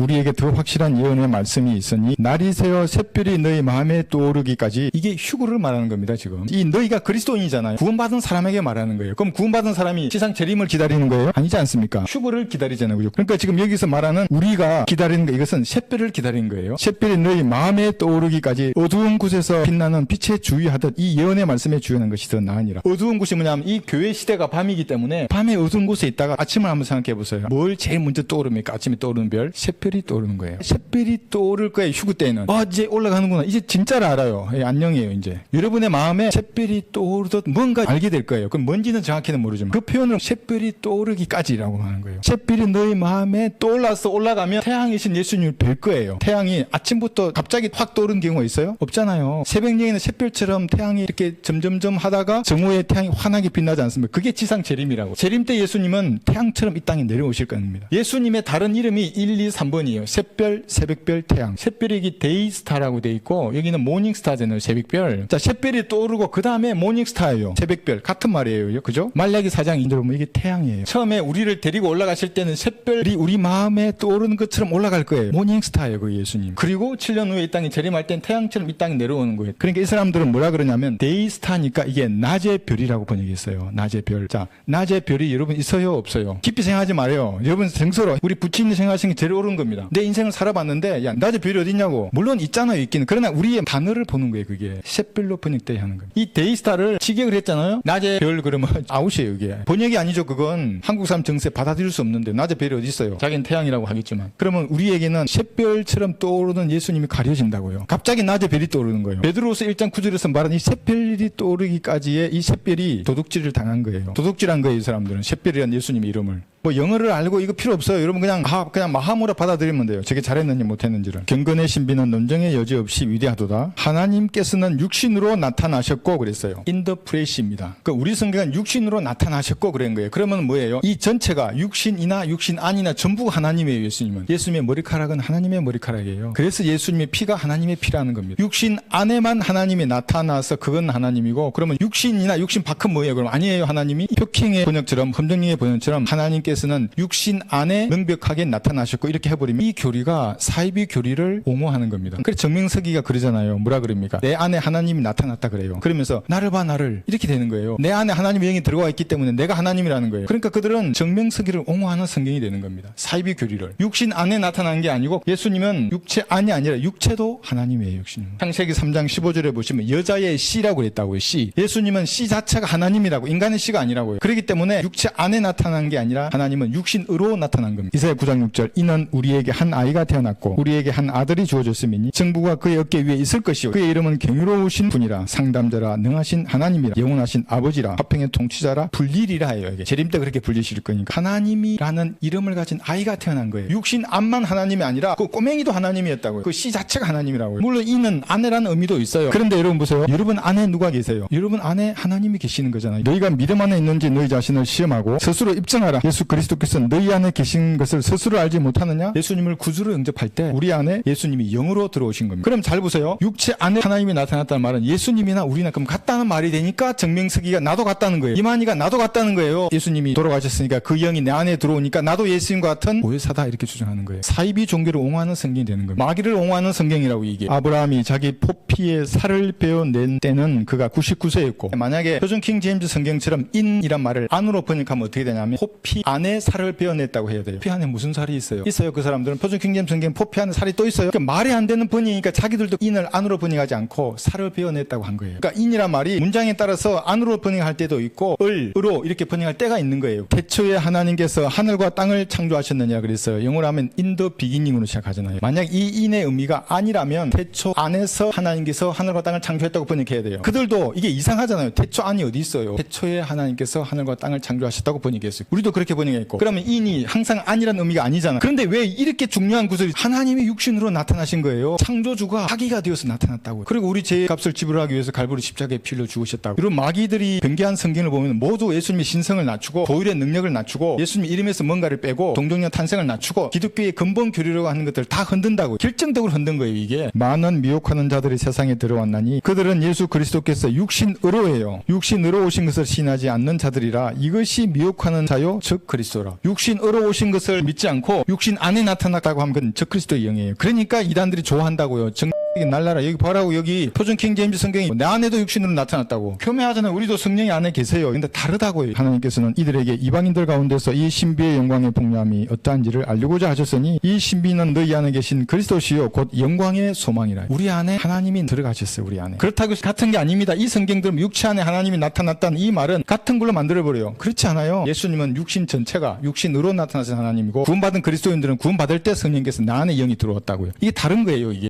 우리에게 더 확실한 예언의 말씀이 있으니 날이 새어 샛별이 너희 마음에 떠오르기까지. 이게 휴거를 말하는 겁니다. 지금 이 너희가 그리스도인이잖아요. 구원받은 사람에게 말하는 거예요. 그럼 구원받은 사람이 지상 재림을 기다리는 거예요? 아니지 않습니까? 휴거를 기다리잖아요. 그죠? 그러니까 지금 여기서 말하는 우리가 기다리는 거, 이것은 샛별을 기다리는 거예요. 샛별이 너희 마음에 떠오르기까지 어두운 곳에서 빛나는 빛에 주의하듯. 이 예언의 말씀에 주의하는 것이 더 나으니라. 어두운 곳이 뭐냐면 이 교회 시대가 밤이기 때문에 밤에 어두운 곳에 있다가 아침을 한번 생각해 보세요. 뭘 제일 먼저 떠오릅니까? 아침에 떠오르는 별? 샛별이 떠오르는 거예요. 샛별이 떠오를 거예요. 휴거 때는. 이제 올라가는구나. 이제 진짜를 알아요. 안녕이에요. 이제 여러분의 마음에 샛별이 떠오르듯 뭔가 알게 될 거예요. 그럼 뭔지는 정확히는 모르지만 그 표현을 샛별이 떠오르기까지라고 하는 거예요. 샛별이 너희 마음에 떠올라서 올라가면 태양이신 예수님을 뵐 거예요. 태양이 아침부터 갑자기 확 떠오르는 경우가 있어요? 없잖아요. 새벽녘에는 샛별처럼 태양이 이렇게 점점점 하다가 정오에 태양이 환하게 빛나지 않습니까? 그게 지상 재림이라고. 재림 때 예수님은 태양처럼 이 땅에 내려오실 겁니다. 예수님의 다른 이름이 1, 2, 3번이에요. 샛별, 새벽별, 태양. 샛별이 데이스타라고 돼 있고 여기는 모닝스타잖아요. 새벽별. 자, 샛별이 떠오르고 그 다음에 모닝스타예요. 새벽별. 같은 말이에요. 그죠? 말라기 4장 2절 보면 이게 태양이에요. 처음에 우리를 데리고 올라가실 때는 샛별이 우리 마음에 떠오르는 것처럼 올라갈 거예요. 모닝스타예요. 그 예수님. 그리고 7년 후에 이 땅에 재림할 땐 태양처럼 이 땅에 내려오는 거예요. 그러니까 이 사람들은 뭐라 그러냐면 데이스타니까 이게 낮의 별이라고 번역했어요. 낮의 별. 자, 낮의 별이 여러분 있어요? 없어요? 깊이 생각하지 말아요. 여러분 생소로 우리 부친이 생각하시는 게 제일 옳은 겁니다. 내 인생을 살아봤는데 야, 낮의 별이 어디 있냐고. 물론 있잖아요. 있기는. 그러나 우리의 단어를 보는 거예요. 그게 샛별로 번역돼야 하는 거예요. 이 데이스타를 직역을 했잖아요. 낮의 별 그러면 아웃이에요. 이게 번역이 아니죠. 그건 한국 사람 정세 받아들일 수 없는데 낮의 별이 어디 있어요? 자기는 태양이라고 하겠지만. 그러면 우리에게는 샛별처럼 떠오르는 예수님이 가려진다고요. 갑자기 낮의 별이 떠오르는 거예요. 베드로서 1장 9절에서 말하는 이 샛별이 떠오르기까지의 이 샛별이 도둑질을 당한 거예요. 도둑질한 거예요. 이 사람들은 샛별이라는 예수님의 이름을. 뭐 영어를 알고 이거 필요 없어요. 여러분 그냥 마함으로 받아들이면 돼요. 저게 잘했는지 못했는지를. 경건의 신비는 논쟁의 여지 없이 위대하도다. 하나님께서는 육신으로 나타나셨고 그랬어요. In the flesh입니다. 그러니까 우리 성경은 육신으로 나타나셨고 그런 거예요. 그러면 뭐예요? 이 전체가 육신이나 육신 아니나 전부 하나님이에요. 예수님은. 예수님의 머리카락은 하나님의 머리카락이에요. 그래서 예수님의 피가 하나님의 피라는 겁니다. 육신 안에만 하나님이 나타나서 그건 하나님이고 그러면 육신이나 육신 밖은 뭐예요? 그럼 아니에요. 하나님이 표킹의 번역처럼 험정리의 번역처럼 하나님께서는 육신 안에 명백하게 나타나셨고 이렇게 해버리면 이 교리가 사이비 교리를 옹호하는 겁니다. 그래서 정명석이가 그러잖아요. 뭐라 그럽니까? 내 안에 하나님이 나타났다 그래요. 그러면서 나를 봐 나를 이렇게 되는 거예요. 내 안에 하나님의 영이 들어와 있기 때문에 내가 하나님이라는 거예요. 그러니까 그들은 정명석이를 옹호하는 성경이 되는 겁니다. 사이비 교리를. 육신 안에 나타난 게 아니고 예수님은 육체 안이 아니라 육체도 하나님이에요. 육신은. 창세기 3장 15절에 보시면 여자의 씨라고 했다고요. 씨. 예수님은 씨 자체가 하나님이라고. 인간의 씨가 아니라고요. 그렇기 때문에 육체 안에 나타난 게 아니라 하나님은 육신으로 나타난 겁니다. 이사야 9장 6절 이는 우리에게 한 아이가 태어났고 우리에게 한 아들이 주어졌음이니 정부가 그의 어깨 위에 있을 것이요 그의 이름은 경유로우신 분이라 상담자라 능하신 하나님이라 영원하신 아버지라 화평의 통치자라 불리리라 해요. 이게 재림 때 그렇게 불리실 거니까 하나님이라는 이름을 가진 아이가 태어난 거예요. 육신 안만 하나님이 아니라 그 꼬맹이도 하나님이었다고요. 그 씨 자체가 하나님이라고요. 물론 이는 아내라는 의미도 있어요. 그런데 여러분 보세요. 여러분 안에 누가 계세요? 여러분 안에 하나님이 계시는 거잖아요. 너희가 믿음 안에 있는지 너희 자신을 시험하고 스스로 입증하라. 예수 그리스도께서 너희 안에 계신 것을 스스로 알지 못하느냐? 예수님을 구주로 영접할 때 우리 안에 예수님이 영으로 들어오신 겁니다. 그럼 잘 보세요. 육체 안에 하나님이 나타났다는 말은 예수님이나 우리나 그럼 같다는 말이 되니까 정명석이가 나도 같다는 거예요. 이만희가 나도 같다는 거예요. 예수님이 돌아가셨으니까 그 영이 내 안에 들어오니까 나도 예수님과 같은 보혜사다 이렇게 주장하는 거예요. 사이비 종교를 옹호하는 성경이 되는 겁니다. 마귀를 옹호하는 성경이라고 이게. 아브라함이 자기 포피에 살을 베어낸 때는 그가 99세였고 만약에 표준 킹 제임스 성경처럼 인이란 말을 안으로 번역하면 어떻게 되냐면 포피 안에 살을 베어냈다고 해야 돼요. 포피 안에 무슨 살이 있어요? 있어요. 그 사람들은 표준 킹 제임스 성경 포피 안에 살이 또 있어요. 그러니까 말이 안 되는 번역이니까 자기들도 인을 안으로 번역하지 않고 살을 베어냈다고 한 거예요. 그러니까 인이란 말이 문장에 따라서 안으로 번역할 때도 있고 을으로 이렇게 번역할 때가 있는 거예요. 태초에 하나님께서 하늘과 땅을 창조하셨느냐 그랬어요. 영어로 하면 in the beginning으로 시작하잖아요. 만약 이 인의 의미가 아니라면 태초 안에서 하나님께서 하늘과 땅을 창조했다고 번역해야 돼요. 그들도 이게 이상하잖아요. 태초 안이 어디 있어요? 태초에 하나님께서 하늘과 땅을 창조하셨다고 번역했어요. 우리도 그렇게 번역했고 그러면 인이 항상 아니라는 의미가 아니잖아. 그런데 왜 이렇게 중요한 구절이 하나님이 육신으로 나타나신 거예요. 창조주가 자기가 되어서 나타났다고요. 그리고 우리 죄의 값을 지불하기 위해서 갈보리 십자가에 피 흘려 죽으셨다고. 그리고 마귀들이 변개한 성경을 보면 모두 예수님의 신성을 낮추고 보일의 능력을 낮추고 예수님 이름에서 뭔가를 빼고 동정녀 탄생을 낮추고 기독교의 근본 교리라고 하는 것들을 다 흔든다고. 결정적으로 흔든 거예요. 이게 많은 미혹하는 자들이 세상에 들어왔나니 그들은 예수 그리스도께서 육신으로예요. 육신으로 오신 것을 신하지 않는 자들이라 이것이 미혹하는 자요 즉 그리스도라. 육신으로 오신 것을 믿지 않고 육신 안에 나타났다고 하면 그건 적그리스도의 영이에요. 그러니까 이단들이 좋아한다고요. 날라라 여기 보라고 여기 표준 킹 제임스 성경이 내 안에도 육신으로 나타났다고. 교묘하잖아요. 우리도 성령이 안에 계세요. 근데 다르다고요. 하나님께서는 이들에게 이방인들 가운데서 이 신비의 영광의 풍요함이 어떠한지를 알려고자 하셨으니 이 신비는 너희 안에 계신 그리스도시요 곧 영광의 소망이라. 우리 안에 하나님이 들어가셨어요. 우리 안에. 그렇다고 해서 같은 게 아닙니다. 이 성경들은 육체 안에 하나님이 나타났다는 이 말은 같은 걸로 만들어버려요. 그렇지 않아요. 예수님은 육신 전체가 육신으로 나타나신 하나님이고 구원받은 그리스도인들은 구원받을 때 성령께서 나 안에 영이 들어왔다고요. 이게 다른 거예요. 이게.